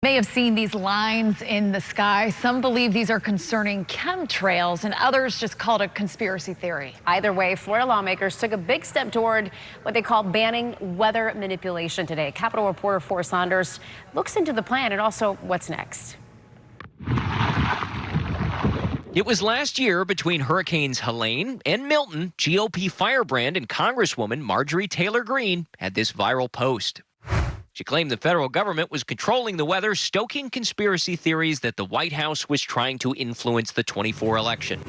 May have seen these lines in the sky. Some believe these are concerning chemtrails, and others just called it a conspiracy theory. Either way, Florida lawmakers took a big step toward what they call banning weather manipulation today. Capitol reporter Forrest Saunders looks into the plan and also what's next. It was last year between Hurricanes Helene and Milton, GOP firebrand and Congresswoman Marjorie Taylor Greene had this viral post. She claimed the federal government was controlling the weather, stoking conspiracy theories that the White House was trying to influence the 24 election.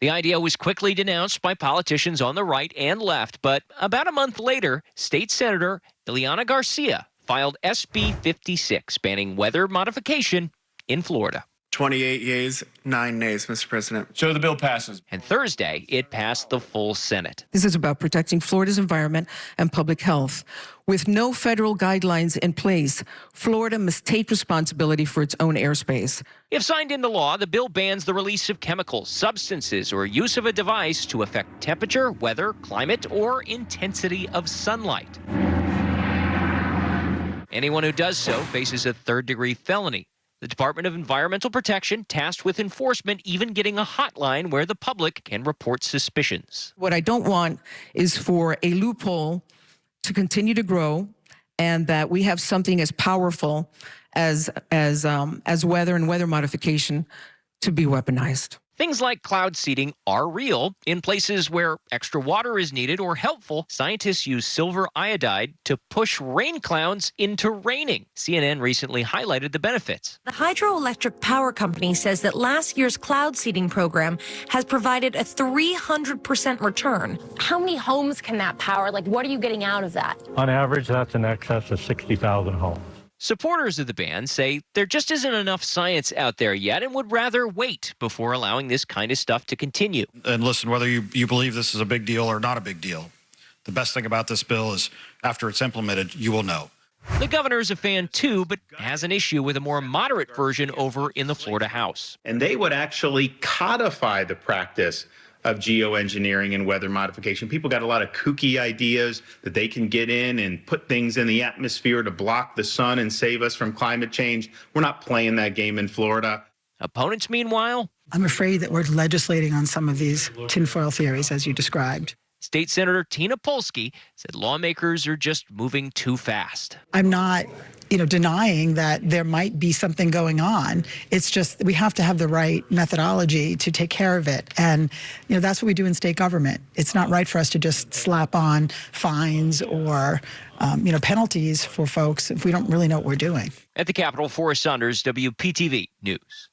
The idea was quickly denounced by politicians on the right and left, but about a month later, State Senator Ileana Garcia filed SB 56, banning weather modification in Florida. 28 yeas, 9 nays, Mr. President. So the bill passes. And Thursday, it passed the full Senate. This is about protecting Florida's environment and public health. With no federal guidelines in place, Florida must take responsibility for its own airspace. If signed into law, the bill bans the release of chemicals, substances, or use of a device to affect temperature, weather, climate, or intensity of sunlight. Anyone who does so faces a third-degree felony. The Department of Environmental Protection tasked with enforcement, even getting a hotline where the public can report suspicions. What I don't want is for a loophole to continue to grow, and that we have something as powerful as weather and weather modification to be weaponized. Things like cloud seeding are real. In places where extra water is needed or helpful, scientists use silver iodide to push rain clouds into raining. CNN recently highlighted the benefits. The hydroelectric power company says that last year's cloud seeding program has provided a 300% return. How many homes can that power? Like, what are you getting out of that? On average, that's in excess of 60,000 homes. Supporters of the ban say there just isn't enough science out there yet and would rather wait before allowing this kind of stuff to continue. And listen, whether you believe this is a big deal or not a big deal, the best thing about this bill is after it's implemented, you will know. The governor's a fan too, but has an issue with a more moderate version over in the Florida House. And they would actually codify the practice of geoengineering and weather modification. People got a lot of kooky ideas that they can get in and put things in the atmosphere to block the sun and save us from climate change. We're not playing that game in Florida. Opponents, meanwhile, I'm afraid that we're legislating on some of these tinfoil theories, as you described. State Senator Tina Polsky said lawmakers are just moving too fast. I'm not, denying that there might be something going on. It's just we have to have the right methodology to take care of it. And, that's what we do in state government. It's not right for us to just slap on fines or, penalties for folks if we don't really know what we're doing. At the Capitol, Forrest Saunders, WPTV News.